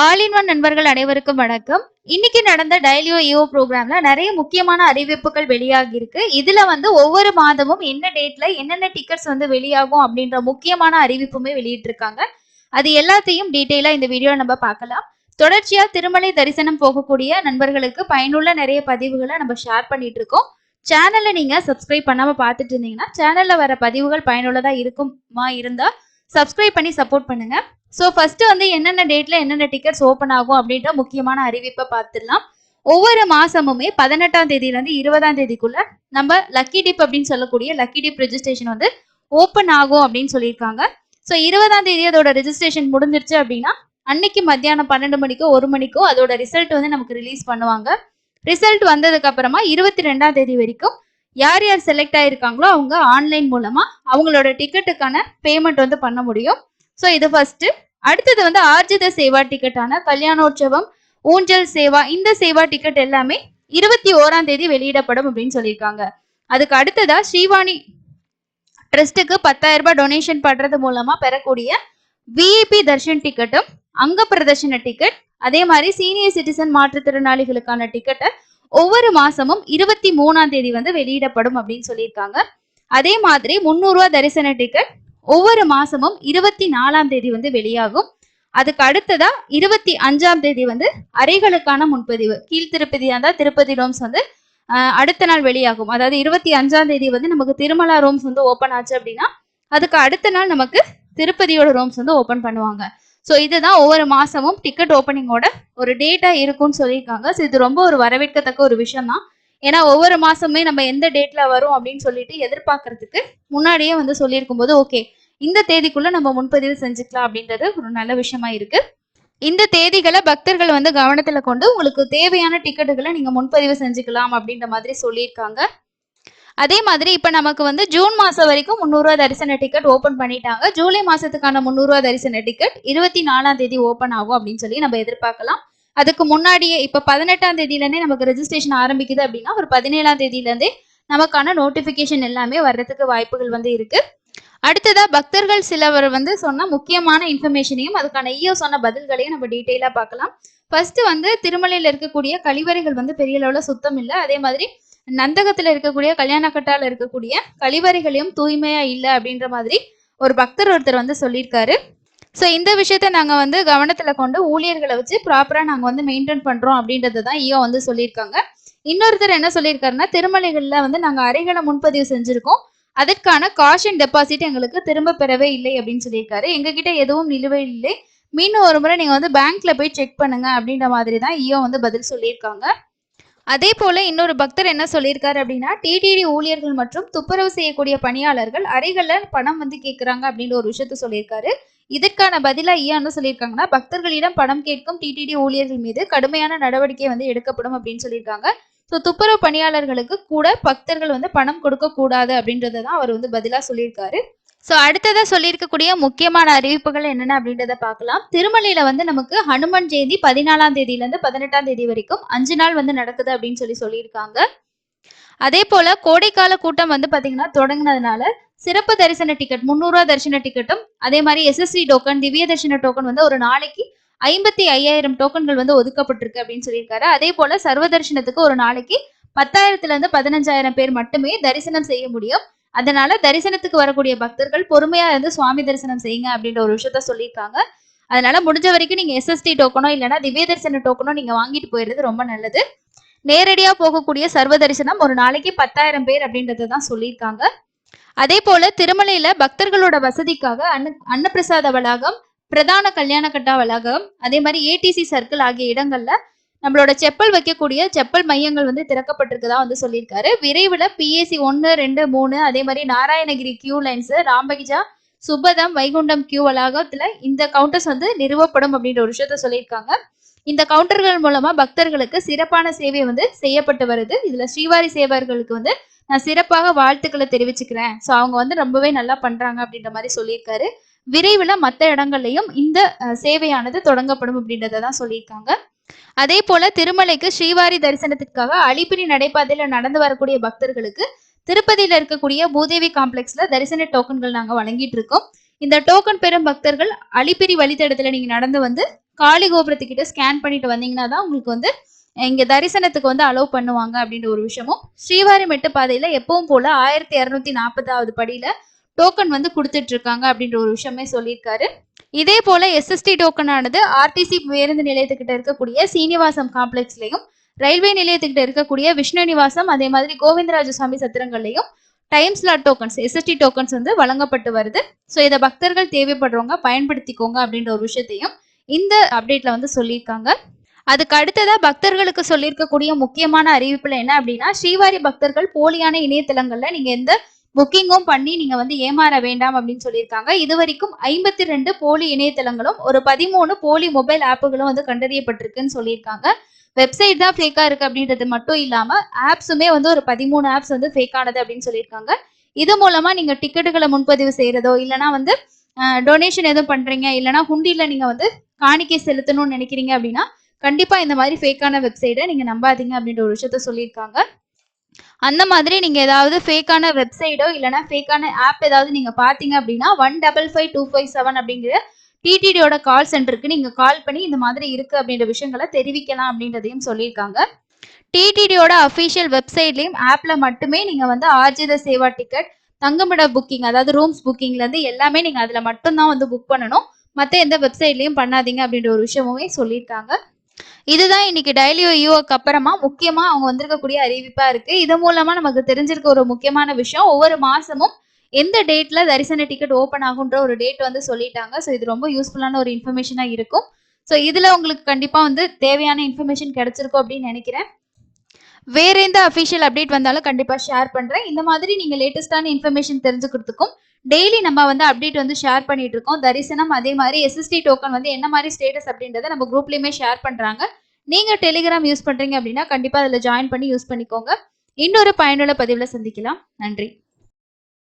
All in one நண்பர்கள் அனைவருக்கும் வணக்கம். இன்னைக்கு நடந்த டயலியோ ஈஓ ப்ரோக்ராம்ல நிறைய முக்கியமான அறிவிப்புகள் வெளியாகி இருக்கு. இதுல வந்து ஒவ்வொரு மாதமும் என்ன டேட்ல என்னென்ன டிக்கெட்ஸ் வந்து வெளியாகும் அப்படின்ற முக்கியமான அறிவிப்புமே வெளியிட்டிருக்காங்க. அது எல்லாத்தையும் டீட்டெயிலா இந்த வீடியோல நம்ம பார்க்கலாம். தொடர்ச்சியா திருமலை தரிசனம் போகக்கூடிய நண்பர்களுக்கு பயனுள்ள நிறைய பதிவுகளை நம்ம ஷேர் பண்ணிட்டு இருக்கோம். சேனல்ல நீங்க சப்ஸ்கிரைப் பண்ணாம பார்த்துட்டு இருந்தீங்கன்னா சேனல்ல வர பதிவுகள் பயனுள்ளதா இருந்தா சப்ஸ்கிரைப் பண்ணி சப்போர்ட் பண்ணுங்க. ஸோ ஃபர்ஸ்ட் வந்து என்னென்ன டேட்ல என்னென்ன டிக்கெட்ஸ் ஓப்பன் ஆகும் அப்படின்ற முக்கியமான அறிவிப்பை பார்த்துடலாம். ஒவ்வொரு மாசமுமே 18ஆம் தேதியிலேருந்து 20ஆம் தேதிக்குள்ள நம்ம லக்கி டிப் அப்படின்னு சொல்லக்கூடிய லக்கி டிப் ரெஜிஸ்ட்ரேஷன் வந்து ஓப்பன் ஆகும் அப்படின்னு சொல்லியிருக்காங்க. ஸோ 20ஆம் தேதி அதோட ரெஜிஸ்ட்ரேஷன் முடிஞ்சிருச்சு அப்படின்னா அன்னைக்கு மத்தியானம் 12 மணிக்கோ 1 மணிக்கோ அதோட ரிசல்ட் வந்து நமக்கு ரிலீஸ் பண்ணுவாங்க. ரிசல்ட் வந்ததுக்கு அப்புறமா 22ஆம் தேதி வரைக்கும் யார் யார் செலக்ட் ஆயிருக்காங்களோ அவங்க ஆன்லைன் மூலமா அவங்களோட டிக்கெட்டுக்கான பேமெண்ட் வந்து பண்ண முடியும். ஸோ இது ஃபர்ஸ்ட். அடுத்தது வந்து ஆர்ஜித சேவா டிக்கெட்டான கல்யாணோற்சவம், ஊஞ்சல் சேவா, இந்த சேவா டிக்கெட் எல்லாமே 21ஆம் தேதி வெளியிடப்படும் அப்படின்னு சொல்லியிருக்காங்க. அதுக்கு அடுத்ததா ஸ்ரீவாணி ட்ரஸ்ட்டுக்கு 10,000 ரூபாய் டொனேஷன் பண்றது மூலமா பெறக்கூடிய விஐபி தர்ஷன் டிக்கெட்டும், அங்க பிரதர்ஷன டிக்கெட், அதே மாதிரி சீனியர் சிட்டிசன் மாற்றுத்திறனாளிகளுக்கான டிக்கெட்டை ஒவ்வொரு மாசமும் 23ஆம் தேதி வந்து வெளியிடப்படும் அப்படின்னு சொல்லியிருக்காங்க. அதே மாதிரி 300 ரூபாய் தரிசன டிக்கெட் ஒவ்வொரு மாசமும் 24ஆம் தேதி வந்து வெளியாகும். அதுக்கு அடுத்ததா 25ஆம் தேதி வந்து அறைகளுக்கான முன்பதிவு, கீழ் திருப்பதியா இருந்தா திருப்பதி ரூம்ஸ் வந்து அடுத்த நாள் வெளியாகும். அதாவது 25ஆம் தேதி வந்து நமக்கு திருமலா ரூம்ஸ் வந்து ஓப்பன் ஆச்சு அப்படின்னா அதுக்கு அடுத்த நாள் நமக்கு திருப்பதியோட ரூம்ஸ் வந்து ஓப்பன் பண்ணுவாங்க. ஸோ இதுதான் ஒவ்வொரு மாசமும் டிக்கெட் ஓப்பனிங்கோட ஒரு டேட்டா இருக்கும்னு சொல்லியிருக்காங்க. ஸோ இது ரொம்ப ஒரு வரவேற்கத்தக்க ஒரு விஷயம் தான். ஏன்னா ஒவ்வொரு மாசமே நம்ம எந்த டேட்ல வரும் அப்படின்னு சொல்லிட்டு எதிர்பார்க்கறதுக்கு முன்னாடியே வந்து சொல்லியிருக்கும் போது ஓகே இந்த தேதிக்குள்ள நம்ம முன்பதிவு செஞ்சுக்கலாம் அப்படின்றது ஒரு நல்ல விஷயமா இருக்கு. இந்த தேதிகளை பக்தர்கள் வந்து கவனத்துல கொண்டு உங்களுக்கு தேவையான டிக்கெட்டுகளை நீங்க முன்பதிவு செஞ்சுக்கலாம் அப்படின்ற மாதிரி சொல்லியிருக்காங்க. அதே மாதிரி இப்ப நமக்கு வந்து ஜூன் மாசம் வரைக்கும் 300 ரூபாய் தரிசன டிக்கெட் ஓபன் பண்ணிட்டாங்க. ஜூலை மாசத்துக்கான 300 ரூபாய் தரிசன டிக்கெட் 24ஆம் தேதி ஓபன் ஆகும் அப்படின்னு சொல்லி நம்ம எதிர்பார்க்கலாம். அதுக்கு முன்னாடியே இப்ப 18ஆம் தேதியில இருந்தே நமக்கு ரெஜிஸ்ட்ரேஷன் ஆரம்பிக்குது அப்படின்னா ஒரு 17ஆம் தேதியில இருந்தே நமக்கான நோட்டிபிகேஷன் எல்லாமே வர்றதுக்கு வாய்ப்புகள் வந்து இருக்கு. அடுத்ததா பக்தர்கள் சிலவர் வந்து சொன்ன முக்கியமான இன்ஃபர்மேஷனையும் அதுக்கான ஈயோ சொன்ன பதில்களையும் நம்ம டீட்டெயிலா பார்க்கலாம். ஃபர்ஸ்ட் வந்து திருமலையில இருக்கக்கூடிய கழிவறைகள் வந்து பெரிய அளவுல சுத்தம் இல்லை. அதே மாதிரி நந்தகத்துல இருக்கக்கூடிய கல்யாணக்கட்டால இருக்கக்கூடிய கழிவறைகளையும் தூய்மையா இல்லை அப்படின்ற மாதிரி ஒரு பக்தர் ஒருத்தர் வந்து சொல்லியிருக்காரு. ஸோ இந்த விஷயத்த நாங்கள் வந்து கவனத்தில் கொண்டு ஊழியர்களை வச்சு ப்ராப்பராக நாங்கள் வந்து மெயின்டைன் பண்ணுறோம் அப்படின்றது தான் ஈயோ வந்து சொல்லியிருக்காங்க. இன்னொருத்தர் என்ன சொல்லியிருக்காருன்னா திருமலைகளில் வந்து நாங்கள் அறைகளை முன்பதிவு செஞ்சுருக்கோம், அதற்கான காஷன் டெபாசிட் எங்களுக்கு திரும்ப பெறவே இல்லை அப்படின்னு சொல்லியிருக்காரு. எங்ககிட்ட எதுவும் நிலுவையில் இல்லை, மீண்டும் ஒரு முறை நீங்கள் வந்து பேங்க்ல போய் செக் பண்ணுங்க அப்படின்ற மாதிரி தான் ஈயோ வந்து பதில் சொல்லியிருக்காங்க. அதே போல இன்னொரு பக்தர் என்ன சொல்லியிருக்காரு அப்படின்னா டிடிடி ஊழியர்கள் மற்றும் துப்புரவு செய்யக்கூடிய பணியாளர்கள் அறைகள்ல பணம் வந்து கேட்கிறாங்க அப்படின்ற ஒரு விஷயத்த சொல்லியிருக்காரு. இதற்கான பதிலா என்ன சொல்லியிருக்காங்கன்னா பக்தர்களிடம் பணம் கேட்கும் டிடிடி ஊழியர்கள் மீது கடுமையான நடவடிக்கை வந்து எடுக்கப்படும் அப்படின்னு சொல்லியிருக்காங்க. ஸோ துப்புரவு பணியாளர்களுக்கு கூட பக்தர்கள் வந்து பணம் கொடுக்க கூடாது அப்படின்றதான் அவர் வந்து பதிலா சொல்லியிருக்காரு. ஸோ அடுத்ததா சொல்லியிருக்கக்கூடிய முக்கியமான அறிவிப்புகள் என்னென்ன அப்படின்றத பார்க்கலாம். திருமலையில வந்து நமக்கு ஹனுமன் ஜெயந்தி 14ஆம் தேதியிலேருந்து 18ஆம் தேதி வரைக்கும் 5 நாள் வந்து நடக்குது அப்படின்னு சொல்லியிருக்காங்க. அதே போல கோடைக்கால கூட்டம் வந்து பாத்தீங்கன்னா தொடங்கினதுனால சிறப்பு தரிசன டிக்கெட் 300 ரூபாய் தரிசன டிக்கெட்டும் அதே மாதிரி எஸ்எஸ்சி டோக்கன், திவ்ய தரிசன டோக்கன் வந்து ஒரு நாளைக்கு 55,000 டோக்கன்கள் வந்து ஒதுக்கப்பட்டிருக்கு அப்படின்னு சொல்லியிருக்காரு. அதே போல சர்வ தரிசனத்துக்கு ஒரு நாளைக்கு 10,000 15,000 பேர் மட்டுமே தரிசனம் செய்ய முடியும். அதனால தரிசனத்துக்கு வரக்கூடிய பக்தர்கள் பொறுமையா இருந்து சுவாமி தரிசனம் செய்யுங்க அப்படின்ற ஒரு விஷயத்த சொல்லியிருக்காங்க. அதனால முடிஞ்ச வரைக்கும் நீங்க எஸ்எஸ்டி டோக்கனோ இல்லைன்னா திவ்ய தரிசன டோக்கனோ நீங்க வாங்கிட்டு போயிடுறது ரொம்ப நல்லது. நேரடியா போகக்கூடிய சர்வ தரிசனம் ஒரு நாளைக்கு 10,000 பேர் அப்படின்றத தான் சொல்லியிருக்காங்க. அதே போல திருமலையில பக்தர்களோட வசதிக்காக அன்னப்பிரசாத வளாகம், பிரதான கல்யாண கட்டா வளாகம், அதே மாதிரி ஏடிசி சர்க்கிள் ஆகிய இடங்கள்ல நம்மளோட செப்பல் வைக்கக்கூடிய செப்பல் மையங்கள் வந்து திறக்கப்பட்டிருக்குதா வந்து சொல்லியிருக்காரு. விரைவில் பிஏசி 1, 2, 3 அதே மாதிரி Narayanagiri queue lines, Rambagicha, Supatham, Vaikuntam queue வளாகத்துல இந்த கவுண்டர்ஸ் வந்து நிறுவப்படும் அப்படின்ற ஒரு விஷயத்த சொல்லியிருக்காங்க. இந்த கவுண்டர்கள் மூலமா பக்தர்களுக்கு சிறப்பான சேவை வந்து செய்யப்பட்டு வருது. இதுல ஸ்ரீவாரி சேவர்களுக்கு வந்து நான் சிறப்பாக வாழ்த்துக்களை தெரிவிச்சுக்கிறேன். ஸோ அவங்க வந்து ரொம்பவே நல்லா பண்றாங்க அப்படின்ற மாதிரி சொல்லியிருக்காரு. விரைவில் மற்ற இடங்கள்லையும் இந்த சேவையானது தொடங்கப்படும் அப்படின்றத தான் சொல்லியிருக்காங்க. அதே போல திருமலைக்கு ஸ்ரீவாரி தரிசனத்திற்காக அலிப்பிரி நடைபாதையில நடந்து வரக்கூடிய பக்தர்களுக்கு திருப்பதியில இருக்கக்கூடிய பூதேவி காம்ப்ளெக்ஸ்ல தரிசன டோக்கன்கள் நாங்க வழங்கிட்டு இருக்கோம். இந்த டோக்கன் பெறும் பக்தர்கள் அலிப்பிரி வழித்தடத்துல நீங்க நடந்து வந்து காளி கோபுரத்துக்கிட்ட ஸ்கேன் பண்ணிட்டு வந்தீங்கன்னா தான் உங்களுக்கு வந்து இங்க தரிசனத்துக்கு வந்து அலோவ் பண்ணுவாங்க அப்படின்ற ஒரு விஷயமும், ஸ்ரீவாரிமெட்டு பாதையில எப்பவும் போல 1240வது படியில டோக்கன் வந்து கொடுத்துட்டு இருக்காங்க அப்படின்ற ஒரு விஷயமே சொல்லியிருக்காரு. இதே போல எஸ்எஸ்டி டோக்கன் ஆனது ஆர்டிசி பேருந்து நிலையத்துக்கிட்ட இருக்கக்கூடிய சீனிவாசம் காம்ப்ளெக்ஸ்லயும், ரயில்வே நிலையத்துக்கிட்ட இருக்கக்கூடிய விஷ்ணு நிவாசம், அதே மாதிரி கோவிந்தராஜசாமி சத்திரங்கள்லையும் time slot tokens SSD tokens வந்து வழங்கப்பட்டு வருது. ஸோ இதை பக்தர்கள் தேவைப்படுறவங்க பயன்படுத்திக்கோங்க அப்படின்ற ஒரு விஷயத்தையும் இந்த அப்டேட்ல வந்து சொல்லியிருக்காங்க. அதுக்கு அடுத்ததா பக்தர்களுக்கு சொல்லியிருக்கக்கூடிய முக்கியமான அறிவிப்புல என்ன அப்படின்னா, ஸ்ரீவாரி பக்தர்கள் போலியான இணையதளங்கள்ல நீங்க எந்த புக்கிங்கும் பண்ணி நீங்க வந்து ஏமாற வேண்டாம் அப்படின்னு சொல்லியிருக்காங்க. இதுவரைக்கும் 52 போலி இணையதளங்களும் ஒரு 13 போலி மொபைல் ஆப்புகளும் வந்து கண்டறியப்பட்டிருக்குன்னு சொல்லியிருக்காங்க. வெப்சைட் தான் ஃபேக்கா இருக்கு அப்படின்றது மட்டும் இல்லாம ஆப்ஸுமே வந்து ஒரு 13 ஆப்ஸ் வந்து ஃபேக்கானது அப்படின்னு சொல்லியிருக்காங்க. இது மூலமா நீங்க டிக்கெட்டுகளை முன்பதிவு செய்யறதோ இல்லைன்னா வந்து டொனேஷன் எதுவும் பண்றீங்க இல்லைன்னா ஹுண்டியில நீங்க வந்து காணிக்கை செலுத்தணும்னு நினைக்கிறீங்க அப்படின்னா கண்டிப்பா இந்த மாதிரி ஃபேக்கான வெப்சைட்டை நீங்க நம்பாதீங்க அப்படின்ற ஒரு விஷயத்த சொல்லியிருக்காங்க. அந்த மாதிரி நீங்க ஏதாவது ஃபேக்கான வெப்சைட்டோ இல்லைன்னா ஃபேக்கான ஆப் ஏதாவது நீங்க பாத்தீங்க அப்படின்னா 155257 அப்படிங்கிற டிடிடியோட கால் சென்டருக்கு நீங்க கால் பண்ணி இந்த மாதிரி இருக்கு அப்படின்ற விஷயங்களை தெரிவிக்கலாம் அப்படின்றதையும் சொல்லியிருக்காங்க. டிடிடியோட அஃபிஷியல் வெப்சைட்லயும் ஆப்ல மட்டுமே நீங்க வந்து ஆர்ஜித சேவா டிக்கெட், தங்குமிட புக்கிங் அதாவது ரூம்ஸ் புக்கிங்ல இருந்து எல்லாமே நீங்க அதுல மட்டும்தான் வந்து புக் பண்ணணும். மற்ற எந்த வெப்சைட்லயும் பண்ணாதீங்க அப்படின்ற ஒரு விஷயமுமே சொல்லியிருக்காங்க. இதுதான் இன்னைக்கு டெய்லி யூக்கு அப்புறமா முக்கியமா அவங்க வந்திருக்கக்கூடிய அறிவிப்பா இருக்கு. இது மூலமா நமக்கு தெரிஞ்சிருக்க ஒரு முக்கியமான விஷயம், ஒவ்வொரு மாசமும் எந்த டேட்ல தரிசன டிக்கெட் ஓபன் ஆகுன்ற ஒரு டேட் வந்து சொல்லிட்டாங்க. ஸோ இது ரொம்ப யூஸ்ஃபுல்லான ஒரு இன்ஃபர்மேஷனா இருக்கும். ஸோ இதுல உங்களுக்கு கண்டிப்பா வந்து தேவையான இன்ஃபர்மேஷன் கிடைச்சிருக்கும் அப்படின்னு நினைக்கிறேன். வேற எந்த அஃபிஷியல் அப்டேட் வந்தாலும் கண்டிப்பா ஷேர் பண்றேன். இந்த மாதிரி நீங்க லேட்டஸ்டான இன்ஃபர்மேஷன் தெரிஞ்சுக்கிறதுக்கும் டெய்லி நம்ம வந்து அப்டேட் வந்து ஷேர் பண்ணிட்டு இருக்கோம். தரிசனம் அதே மாதிரி எஸ்எஸ்டி டோக்கன் வந்து என்ன மாதிரி ஸ்டேட்டஸ் அப்படின்றத நம்ம குரூப்லயுமே ஷேர் பண்றாங்க. நீங்க டெலிகிராம் யூஸ் பண்றீங்க அப்படின்னா கண்டிப்பா அதுல ஜாயின் பண்ணி யூஸ் பண்ணிக்கோங்க. இன்னொரு பயனுள்ள பதிவுல சந்திக்கலாம். நன்றி.